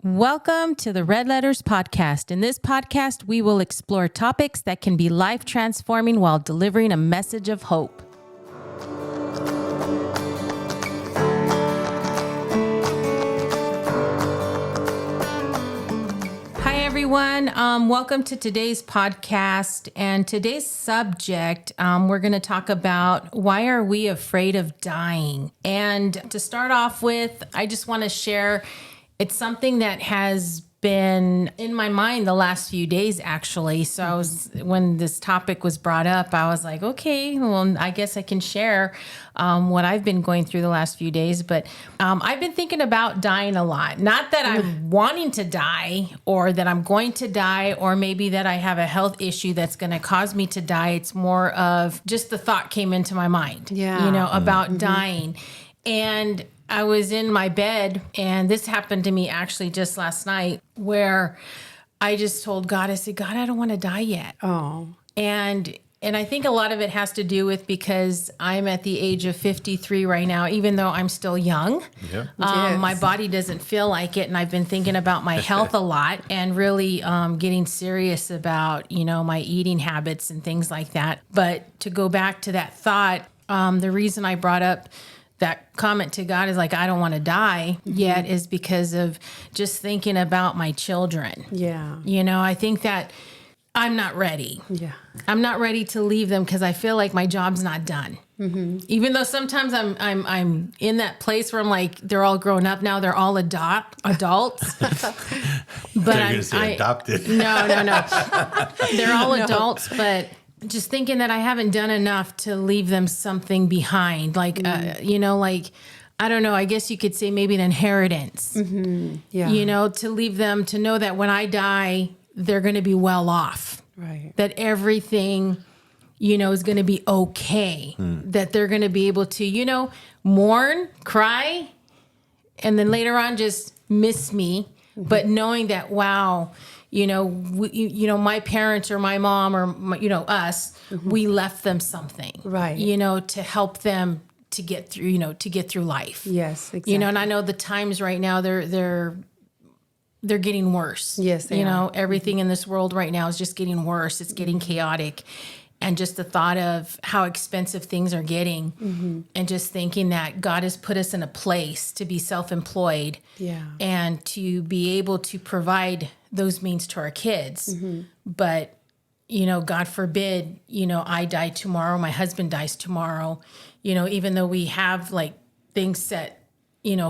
Welcome to the Red Letters Podcast. In this podcast, we will explore topics that can be life transforming while delivering a message of hope. Hi, everyone. Welcome to today's podcast. And today's subject, we're going to talk about why are we afraid of dying? And to start off with, I just want to share. It's something that has been in my mind the last few days, actually. So when this topic was brought up, I was like, okay, well, I guess I can share what I've been going through the last few days. But I've been thinking about dying a lot. Not that I'm wanting to die or that I'm going to die or maybe that I have a health issue that's going to cause me to die. It's more of just the thought came into my mind, about dying. And I was in my bed, and this happened to me actually just last night, where I just told God, I said, God, I don't want to die yet. Oh. And I think a lot of it has to do with because I'm at the age of 53 right now, even though I'm still young. Yeah. Yes. My body doesn't feel like it, and I've been thinking about my health a lot and really getting serious about, my eating habits and things like that. But to go back to that thought, the reason I brought up that comment to God is like, I don't want to die yet is because of just thinking about my children. Yeah. I think that I'm not ready. Yeah. I'm not ready to leave them because I feel like my job's not done. Mm-hmm. Even though sometimes I'm in that place where I'm like, they're all grown up now. They're all adults. But I'm adopted. No. They're all adults, but just thinking that I haven't done enough to leave them something behind. Like, I don't know, I guess you could say maybe an inheritance. Mm-hmm. Yeah. To leave them to know that when I die, they're going to be well off. Right. That everything, is going to be okay. That they're going to be able to, mourn, cry, and then later on just miss me. Mm-hmm. But knowing that, wow, my parents or my mom or, us, we left them something, right? To help them to get through life. Yes, exactly. And I know the times right now they're getting worse. Yes, they are. Everything in this world right now is just getting worse. It's getting chaotic. And just the thought of how expensive things are getting and just thinking that God has put us in a place to be self-employed and to be able to provide those means to our kids. But, God forbid, I die tomorrow, my husband dies tomorrow, even though we have like things set,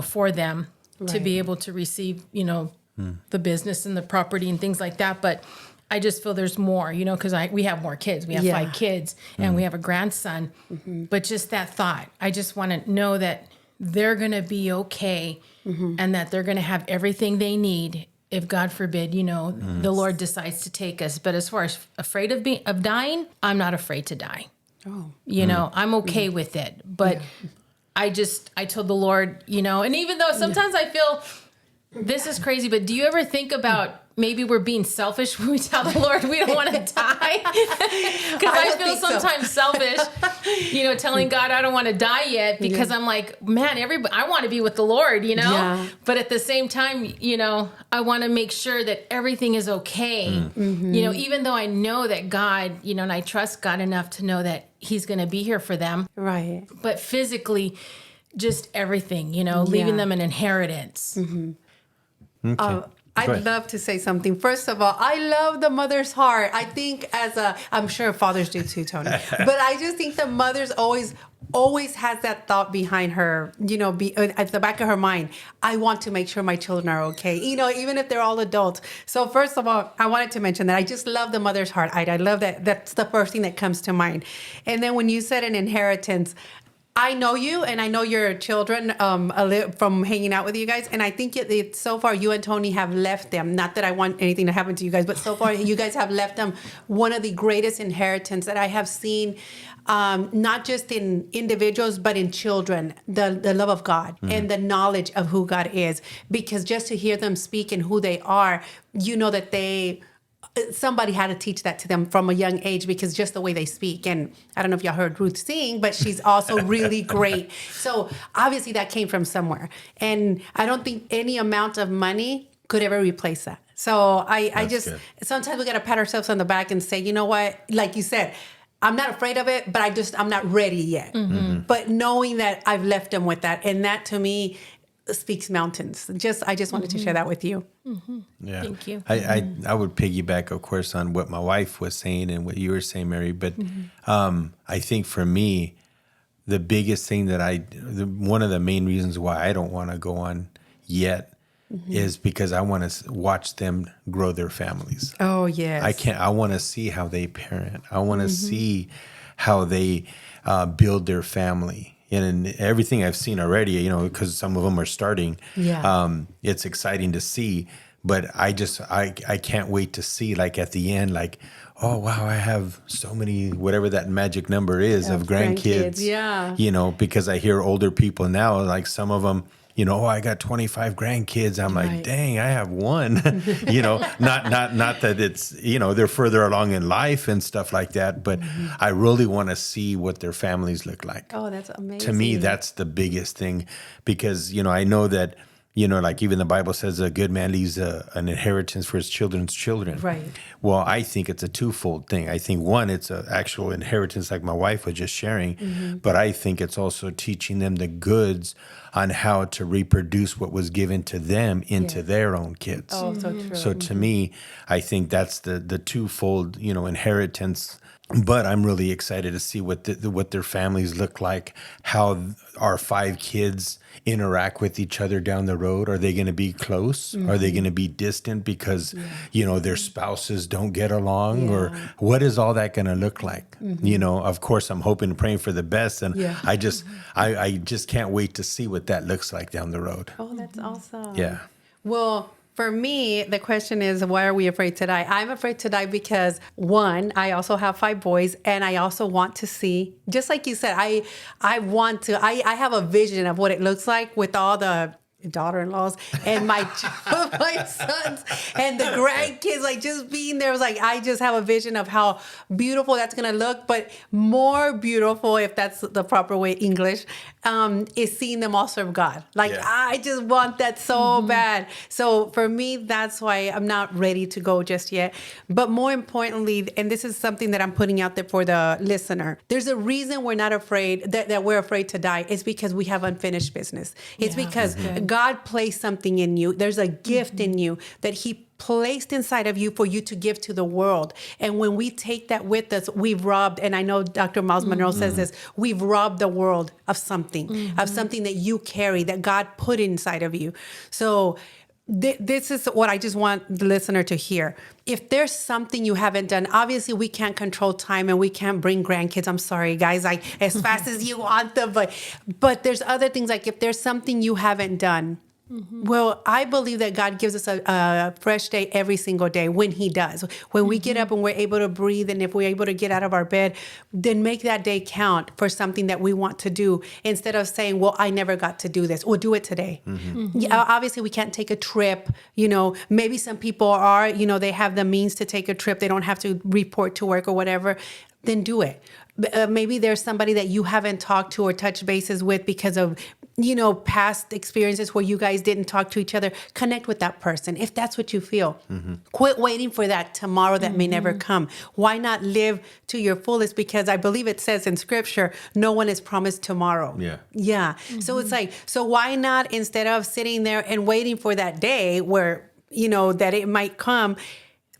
for them to be able to receive, the business and the property and things like that. But I just feel there's more, because we have more kids. We have 5 kids and we have a grandson. But just that thought, I just want to know that they're going to be okay and that they're going to have everything they need if, God forbid, the Lord decides to take us. But as far as afraid of dying, I'm not afraid to die. Oh. I'm okay with it. But I told the Lord, and even though sometimes I feel this is crazy, but do you ever think about maybe we're being selfish when we tell the Lord we don't want to die? Because I feel sometimes selfish, telling God I don't want to die yet because I'm like, man, I want to be with the Lord, Yeah. But at the same time, I want to make sure that everything is okay. Even though I know that God, and I trust God enough to know that He's going to be here for them. Right. But physically, just everything, leaving them an inheritance. Okay. I'd love to say something. First of all, I love the mother's heart. I think I'm sure fathers do too, Tony. But I just think the mother's always has that thought behind her, at the back of her mind. I want to make sure my children are okay, even if they're all adults. So first of all, I wanted to mention that I just love the mother's heart. I love that. That's the first thing that comes to mind. And then when you said an inheritance, I know you and I know your children from hanging out with you guys. And I think so far you and Tony have left them. Not that I want anything to happen to you guys, but so far you guys have left them one of the greatest inheritance that I have seen, not just in individuals, but in children, the love of God and the knowledge of who God is. Because just to hear them speak and who they are, that somebody had to teach that to them from a young age because just the way they speak. And I don't know if y'all heard Ruth sing, but she's also really great. So obviously that came from somewhere. And I don't think any amount of money could ever replace that. So I just, good. sometimes we got to pat ourselves on the back and say, you know what, like you said, I'm not afraid of it, but I'm not ready yet. But knowing that I've left them with that, and that to me speaks mountains. I just wanted to share that with you. Yeah. Thank you. I would piggyback, of course, on what my wife was saying and what you were saying, Mary. But I think for me, the biggest thing that one of the main reasons why I don't want to go on yet is because I want to watch them grow their families. Oh, yes. I want to see how they parent. I want to see how they build their family. And everything I've seen already, because some of them are starting, it's exciting to see. But I can't wait to see, like at the end, like, oh, wow, I have so many, whatever that magic number is of grandkids. Yeah. Because I hear older people now, like some of them, oh, I got 25 grandkids. I'm like, dang, I have one. Not that it's, they're further along in life and stuff like that, but I really want to see what their families look like. Oh, that's amazing. To me, that's the biggest thing because, I know that, like even the Bible says a good man leaves an inheritance for his children's children. Right. Well, I think it's a twofold thing. I think one, it's an actual inheritance like my wife was just sharing, but I think it's also teaching them the goods on how to reproduce what was given to them into their own kids. Oh, so true. So to me, I think that's the twofold, inheritance. But I'm really excited to see what their families look like, how our 5 kids interact with each other down the road. Are they going to be close? Are they going to be distant because, their spouses don't get along? Or what is all that going to look like? Of course, I'm hoping and praying for the best. And I just can't wait to see what that looks like down the road. Oh, that's awesome. Yeah. Well, for me, the question is, why are we afraid to die? I'm afraid to die because, one, I also have 5 boys, and I also want to see, just like you said, I have a vision of what it looks like with all the daughter-in-laws and my sons and the grandkids, like just being there was like, I just have a vision of how beautiful that's going to look, but more beautiful, if that's the proper way, English, is seeing them all serve God. Like, I just want that so bad. So for me, that's why I'm not ready to go just yet. But more importantly, and this is something that I'm putting out there for the listener, there's a reason we're not afraid, that we're afraid to die. It's because we have unfinished business. It's because God placed something in you. There's a gift in you that He placed inside of you for you to give to the world. And when we take that with us, we've robbed, and I know Dr. Miles Monroe says this, we've robbed the world of something that you carry, that God put inside of you. So this is what I just want the listener to hear. If there's something you haven't done, obviously we can't control time and we can't bring grandkids. I'm sorry, guys, as fast as you want them. But there's other things, like if there's something you haven't done, well, I believe that God gives us a fresh day every single day when He does. When we get up and we're able to breathe, and if we're able to get out of our bed, then make that day count for something that we want to do, instead of saying, well, I never got to do this. We'll do it today. Yeah, obviously, we can't take a trip. Maybe some people are, they have the means to take a trip. They don't have to report to work or whatever. Then do it. Maybe there's somebody that you haven't talked to or touched bases with because of past experiences where you guys didn't talk to each other. Connect with that person if that's what you feel. Quit waiting for that tomorrow that may never come. Why not live to your fullest? Because I believe it says in Scripture, no one is promised tomorrow. Yeah. So it's like, so why not, instead of sitting there and waiting for that day where, that it might come,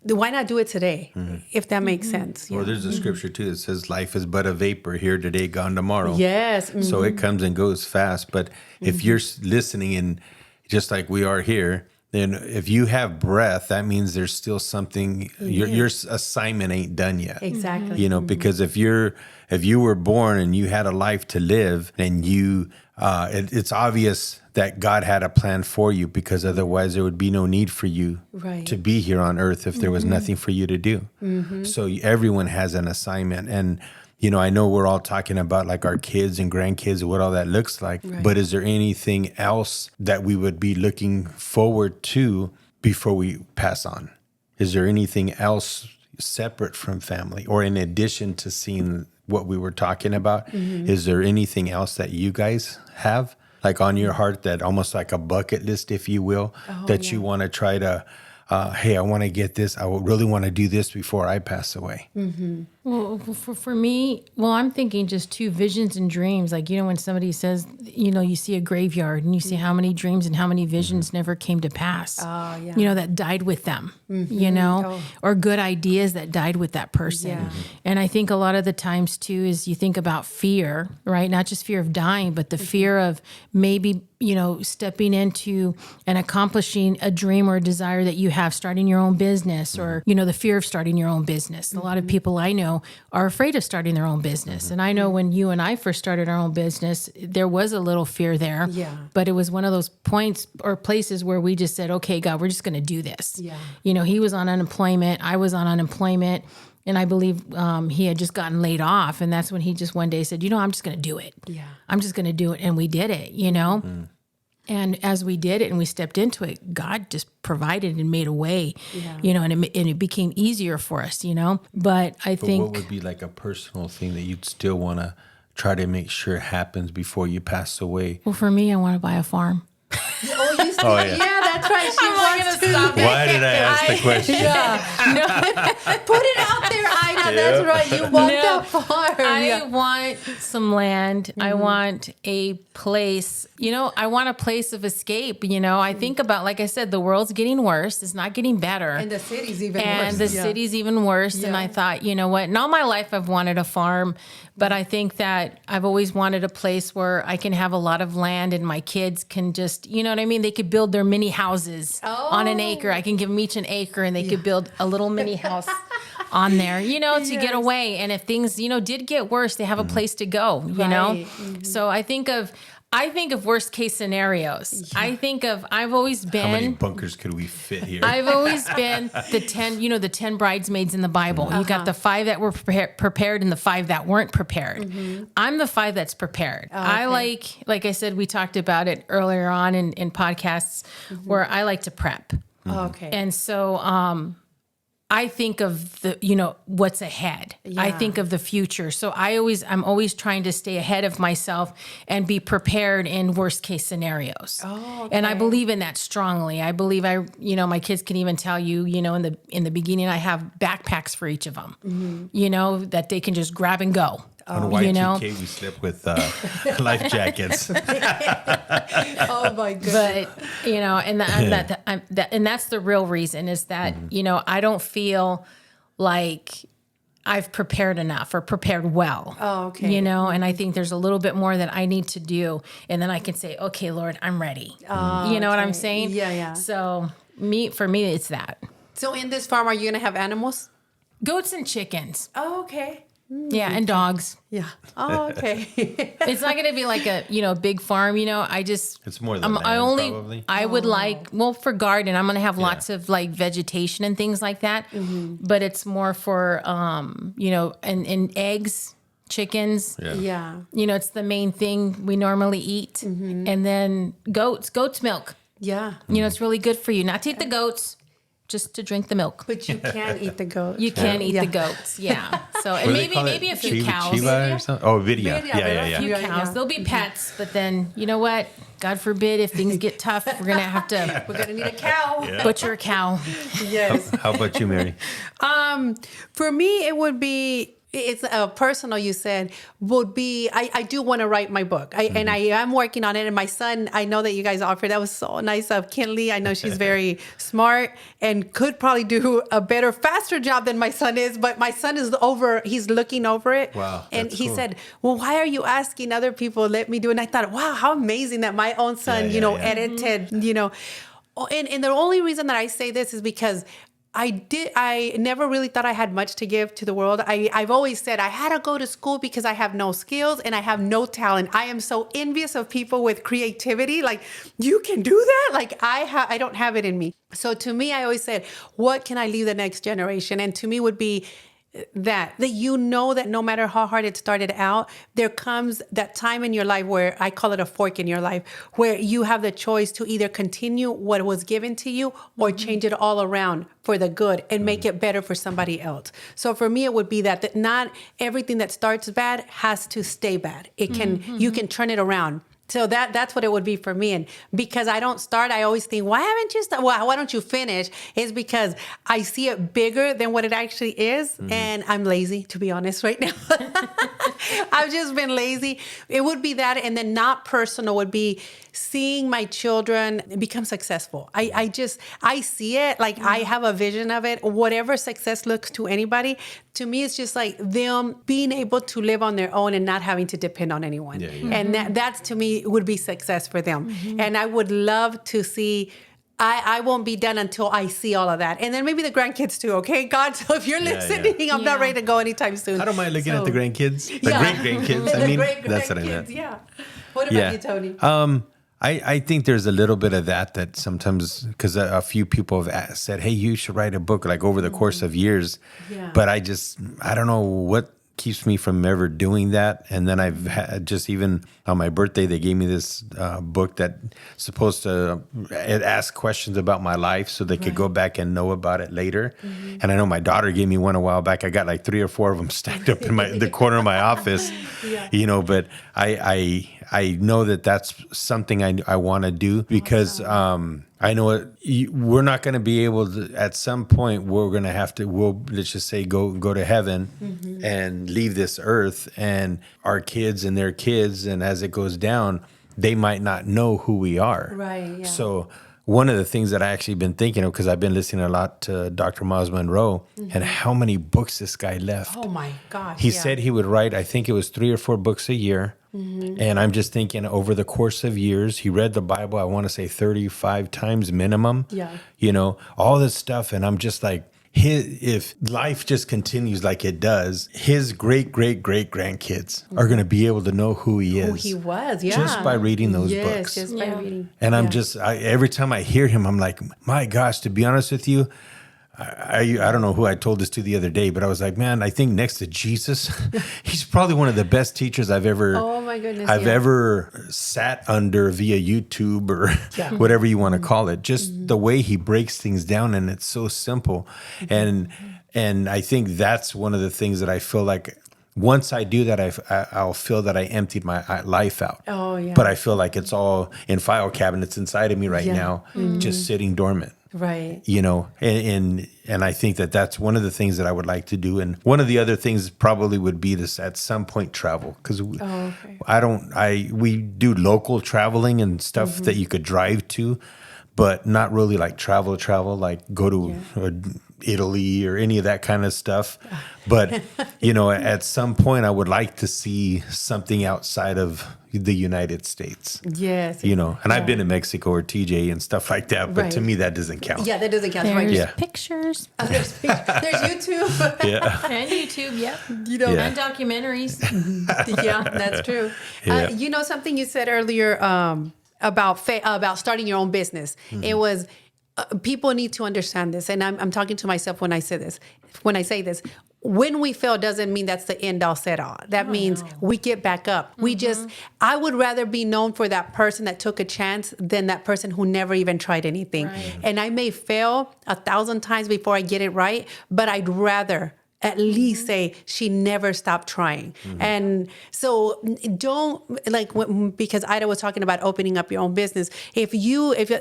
why not do it today, if that makes sense? Well, there's a scripture too that says life is but a vapor, here today, gone tomorrow. Yes. So it comes and goes fast. But if you're listening, and just like we are here, then if you have breath, that means there's still something, your assignment ain't done yet. Exactly. Because if you were born and you had a life to live, and it's obvious that God had a plan for you, because otherwise there would be no need for you to be here on earth if there was nothing for you to do. So everyone has an assignment. And, I know we're all talking about like our kids and grandkids and what all that looks like, but is there anything else that we would be looking forward to before we pass on? Is there anything else separate from family, or in addition to seeing what we were talking about? Is there anything else that you guys have? like on your heart, that almost like a bucket list, if you will, that you want to try to, hey, I want to get this. I would really want to do this before I pass away. Well, for me, I'm thinking just two visions and dreams. Like, when somebody says, you see a graveyard and you see how many dreams and how many visions never came to pass, that died with them, or good ideas that died with that person. Yeah. And I think a lot of the times too, is you think about fear, right? Not just fear of dying, but the fear of maybe, stepping into and accomplishing a dream or a desire that you have, starting your own business, or, the fear of starting your own business. A lot of people I know are afraid of starting their own business. And I know when you and I first started our own business, there was a little fear there. Yeah. But it was one of those points or places where we just said, okay, God, we're just going to do this. Yeah. He was on unemployment. I was on unemployment. And I believe he had just gotten laid off. And that's when he just one day said, I'm just going to do it. Yeah. I'm just going to do it. And we did it, And as we did it and we stepped into it, God just provided and made a way, and it became easier for us, But I think... what would be like a personal thing that you'd still want to try to make sure happens before you pass away? Well, for me, I want to buy a farm. Oh, yeah. Yeah, that's right. She wants to. Why did I ask the question? Put it out there, Ida. That's right. You want that farm. I want some land. I want a place. I want a place of escape. I think about, like I said, the world's getting worse. It's not getting better. And the city's even worse. And the city's even worse. Yeah. And I thought, you know what? In all my life, I've wanted a farm. But I think that I've always wanted a place where I can have a lot of land and my kids can just, you know what I mean? They could build their mini houses on an acre. I can give them each an acre and they could build a little mini house on there, to get away. And if things, did get worse, they have a place to go, know? So I think of worst case scenarios. Yeah. I've always been... How many bunkers could we fit here? I've always been the 10 bridesmaids in the Bible. You got the 5 that were prepared and the 5 that weren't prepared. I'm the 5 that's prepared. Okay. I like I said, we talked about it earlier on in podcasts where I like to prep. Okay. And so, I think of the, what's ahead. Yeah. I think of the future. So I'm always trying to stay ahead of myself and be prepared in worst case scenarios. Oh, okay. And I believe in that strongly. I believe my kids can even tell you, in the beginning, I have backpacks for each of them, that they can just grab and go. On Y2K, we slept with life jackets. Oh my goodness! But and that's the real reason is that I don't feel like I've prepared enough or prepared well. Oh, okay. And I think there's a little bit more that I need to do, and then I can say, okay, Lord, I'm ready. You know what I'm saying? Yeah. So for me, it's that. So in this farm, are you gonna have animals? Goats and chickens. Oh, okay. Yeah, and dogs. Yeah. Oh, okay. It's not going to be like a big farm, It's more than that, probably. I would for garden, I'm going to have lots of like vegetation and things like that. But it's more for, and eggs, chickens. Yeah. It's the main thing we normally eat. And then goat's milk. Yeah. It's really good for you. Not to eat the goats, just to drink the milk. But you can eat the goats. You can eat the goats, yeah. So and maybe a few cows. Chiva or something? Oh, video. Yeah. A few cows. They'll be pets, but then you know what? God forbid if things get tough, we're gonna need a cow. Yeah. Butcher a cow. Yes. How about you, Mary? For me, it would be. It's personal, you said, would be, I do want to write my book. And I am working on it. And my son, I know that you guys offered, that was so nice of Kinley. I know she's very smart and could probably do a better, faster job than my son is. But my son is he's looking over it. Wow. And he said, well, why are you asking other people, let me do it? And I thought, wow, how amazing that my own son, edited, And the only reason that I say this is because I never really thought I had much to give to the world. I've always said I had to go to school because I have no skills and I have no talent. I am so envious of people with creativity. Like, you can do that? Like, I don't have it in me. So to me, I always said, what can I leave the next generation? And to me would be that that no matter how hard it started out, there comes that time in your life where I call it a fork in your life, where you have the choice to either continue what was given to you or change it all around for the good and make it better for somebody else. So for me, it would be that not everything that starts bad has to stay bad. It can, you can turn it around. So that's what it would be for me. And because I don't start, I always think, why haven't you started? Why don't you finish? Is because I see it bigger than what it actually is. And I'm lazy, to be honest, right now. I've just been lazy. It would be that. And then not personal would be seeing my children become successful. I see it. Like I have a vision of it. Whatever success looks to anybody, to me, it's just like them being able to live on their own and not having to depend on anyone. Yeah, yeah. And that's to me would be success for them. And I would love to see. I won't be done until I see all of that. And then maybe the grandkids too, okay? God, so if you're listening, I'm not ready to go anytime soon. I don't mind looking at the grandkids. The Yeah. great-grandkids. I mean, that's what I meant. Yeah. What about you, Tony? I think there's a little bit of that sometimes, because a few people have said, hey, you should write a book like over the course of years. Yeah. But I don't know what keeps me from ever doing that. And then I've had just even on my birthday, they gave me this book that supposed to it ask questions about my life so they could go back and know about it later. And I know my daughter gave me one a while back. I got like 3 or 4 of them stacked up in the corner of my office, but I know that that's something I want to do because I know we're not going to be able to, at some point, we're going to have to, let's just say, go to heaven and leave this earth, and our kids and their kids, and as it goes down, they might not know who we are. Right, yeah. So one of the things that I actually been thinking of, because I've been listening a lot to Dr. Miles Monroe and how many books this guy left. Oh my gosh. He said he would write, I think it was 3 or 4 books a year. And I'm just thinking over the course of years, he read the Bible, I want to say 35 times minimum. Yeah. All this stuff. And I'm just like, if life just continues like it does, his great grandkids are going to be able to know who he is. Who he was, yeah. Just by reading those yes, books. just by reading. And I'm just, every time I hear him, I'm like, my gosh, to be honest with you, I don't know who I told this to the other day, but I was like, man, I think next to Jesus, he's probably one of the best teachers I've ever ever sat under via YouTube or whatever you want to call it. Just the way he breaks things down, and it's so simple. And I think that's one of the things that I feel like once I do that, I'll feel that I emptied my life out. Oh, yeah. But I feel like it's all in file cabinets inside of me right now, just sitting dormant. Right. And I think that that's one of the things that I would like to do. And one of the other things probably would be to at some point travel, because we do local traveling and stuff that you could drive to, but not really like travel, like go to Italy or any of that kind of stuff. But, at some point I would like to see something outside of the United States. Yes. And I've been to Mexico or TJ and stuff like that, but to me that doesn't count. Yeah, that doesn't count. There's pictures. There's YouTube. And YouTube, yep. And documentaries. Yeah, that's true. Yeah. Something you said earlier about starting your own business. It was people need to understand this, and I'm talking to myself when I say this. When we fail doesn't mean that's the end all set all. That means we get back up. I would rather be known for that person that took a chance than that person who never even tried anything. Right. And I may fail 1,000 times before I get it right, but I'd rather at least say she never stopped trying. And so because Ida was talking about opening up your own business. If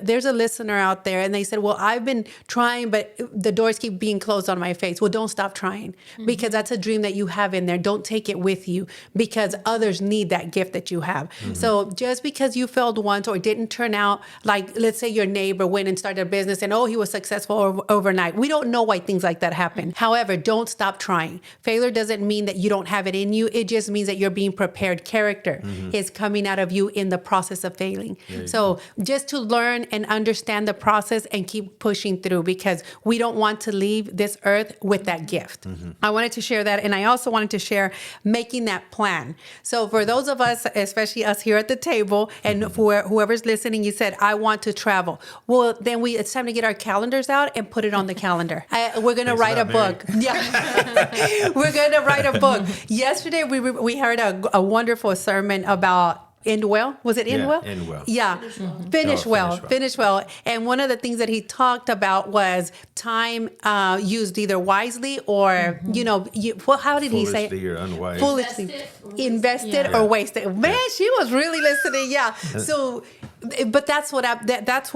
there's a listener out there and they said, well, I've been trying, but the doors keep being closed on my face. Well, don't stop trying, because that's a dream that you have in there. Don't take it with you, because others need that gift that you have. So just because you failed once or didn't turn out, like let's say your neighbor went and started a business and he was successful overnight. We don't know why things like that happen. However, don't stop trying. Failure doesn't mean that you don't have it in you. It just means that you're being prepared. Character is coming out of you in the process of failing. So just to learn and understand the process and keep pushing through, because we don't want to leave this earth with that gift. I wanted to share that. And I also wanted to share making that plan. So for those of us, especially us here at the table, and for whoever's listening, you said, I want to travel. Well, then it's time to get our calendars out and put it on the calendar. We're going to write a book. Yeah. We're going to write a book. Yesterday, we heard a wonderful sermon about End well? Was it end Yeah, well? end well. Yeah. Finish well. Finish well. And one of the things that he talked about was time used either wisely or, how did he say? Foolishly or unwise. Foolishly. Invested or wasted. Man, she was really listening. Yeah. So, but that's what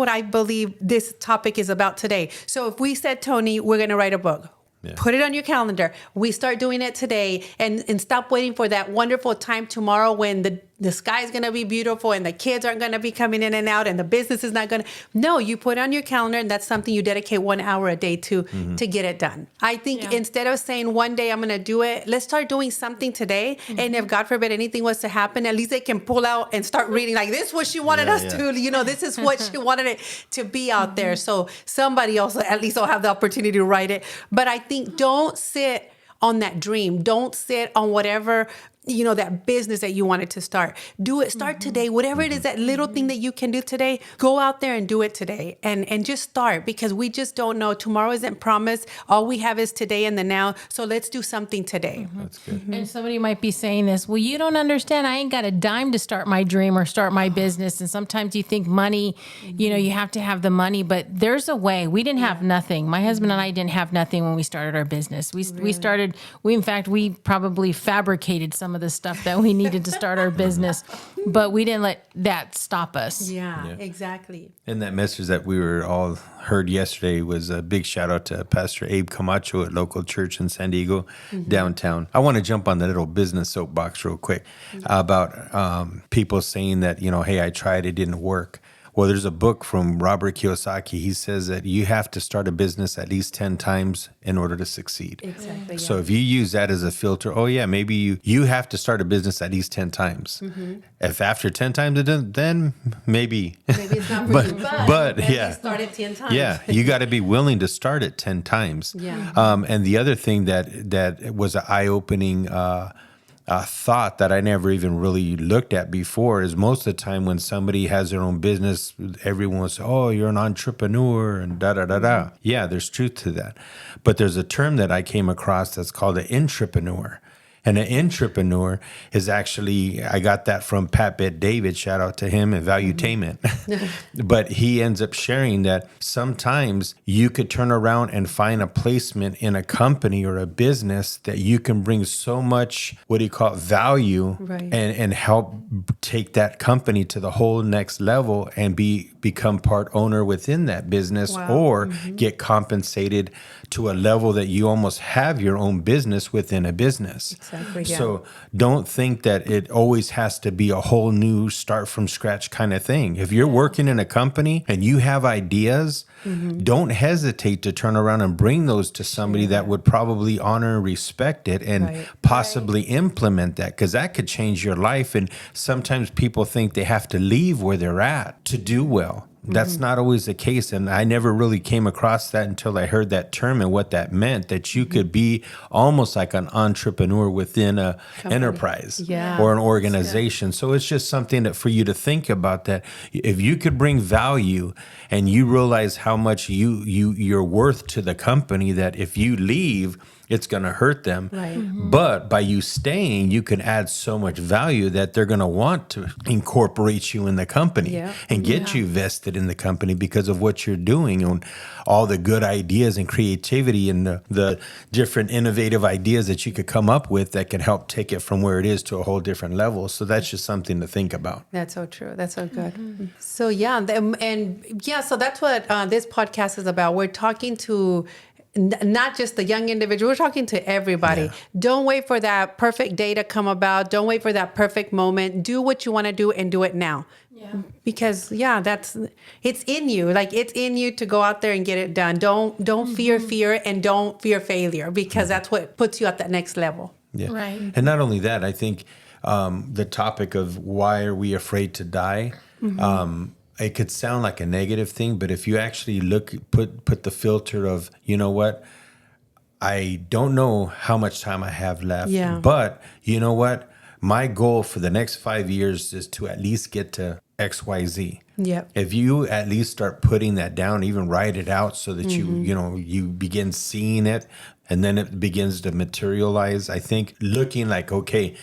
I believe this topic is about today. So if we said, Tony, we're going to write a book. Yeah. Put it on your calendar. We start doing it today and stop waiting for that wonderful time tomorrow when the sky is going to be beautiful and the kids aren't going to be coming in and out and the business is not going to. No, you put it on your calendar and that's something you dedicate 1 hour a day to get it done. I think instead of saying one day I'm going to do it, let's start doing something today. And if God forbid anything was to happen, at least they can pull out and start reading like this is what she wanted us to, this is what she wanted it to be out there. So somebody else at least will have the opportunity to write it. But I think don't sit on that dream. Don't sit on whatever, that business that you wanted to start. Do it. Start today. Whatever it is, that little thing that you can do today, go out there and do it today and just start because we just don't know. Tomorrow isn't promised. All we have is today and the now. So let's do something today. That's good. And somebody might be saying this, well, you don't understand. I ain't got a dime to start my dream or start my business. And sometimes you think money, you have to have the money, but there's a way. We didn't have nothing. My husband and I didn't have nothing when we started our business. We probably fabricated some of the stuff that we needed to start our business, but we didn't let that stop us. Yeah, exactly. And that message that we were all heard yesterday was a big shout out to Pastor Abe Camacho at local church in San Diego, downtown. I want to jump on the little business soapbox real quick about people saying that, hey, I tried, it didn't work. Well, there's a book from Robert Kiyosaki. He says that you have to start a business at least 10 times in order to succeed. Exactly. So if you use that as a filter, maybe you have to start a business at least 10 times. If after 10 times it doesn't, then maybe it's not for you. But yeah, start it 10 times. Yeah, you got to be willing to start it 10 times. Yeah. And the other thing that was an eye-opening thought that I never even really looked at before is most of the time when somebody has their own business, everyone will say, oh, you're an entrepreneur and da-da-da-da. Yeah, there's truth to that. But there's a term that I came across that's called an intrapreneur. And an intrapreneur is actually, I got that from Pat Bet-David, shout out to him, and Valuetainment. But he ends up sharing that sometimes you could turn around and find a placement in a company or a business that you can bring so much, value and help take that company to the whole next level and become part owner within that business or get compensated to a level that you almost have your own business within a business. Exactly, yeah. So don't think that it always has to be a whole new start from scratch kind of thing. If you're working in a company and you have ideas, don't hesitate to turn around and bring those to somebody that would probably honor and respect it and possibly implement that, because that could change your life. And sometimes people think they have to leave where they're at to do well. That's not always the case. And I never really came across that until I heard that term and what that meant, that you could be almost like an entrepreneur within a enterprise or an organization. So it's just something that for you to think about, that if you could bring value and you realize how much you're worth to the company, that if you leave, it's going to hurt them. Right. But by you staying, you can add so much value that they're going to want to incorporate you in the company and get you vested in the company because of what you're doing and all the good ideas and creativity and the different innovative ideas that you could come up with that can help take it from where it is to a whole different level. So that's just something to think about. That's so true. That's so good. So so that's what this podcast is about. We're talking to not just the young individual, we're talking to everybody. Yeah. Don't wait for that perfect day to come about. Don't wait for that perfect moment. Do what you want to do and do it now. Yeah. Because it's in you. Like, it's in you to go out there and get it done. Don't fear and don't fear failure, because that's what puts you at that next level. Yeah. Right. And not only that, I think the topic of why are we afraid to die? It could sound like a negative thing, but if you actually put the filter of, you know what, I don't know how much time I have left, but you know what, my goal for the next 5 years is to at least get to XYZ. Yep. If you at least start putting that down, even write it out so that you begin seeing it, and then it begins to materialize. I think looking like, okay,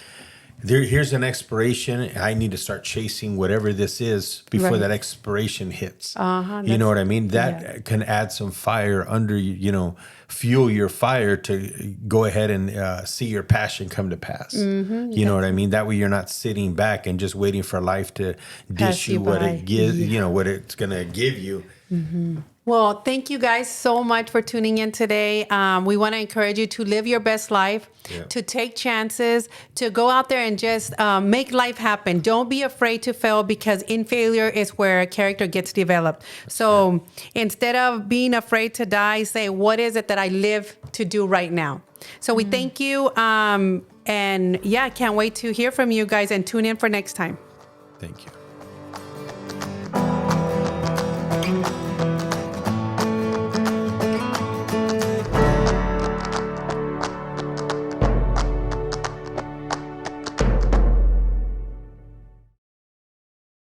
here's an expiration. I need to start chasing whatever this is before Right. that expiration hits. Uh-huh, You know what I mean? That can add some fire under you, fuel your fire to go ahead and see your passion come to pass. You know what I mean? That way you're not sitting back and just waiting for life to dish you you what by. it gives, what it's going to give you. Well, thank you guys so much for tuning in today. We want to encourage you to live your best life, to take chances, to go out there and just make life happen. Don't be afraid to fail, because in failure is where character gets developed. So instead of being afraid to die, say, what is it that I live to do right now? So we thank you. And yeah, can't wait to hear from you guys, and tune in for next time. Thank you.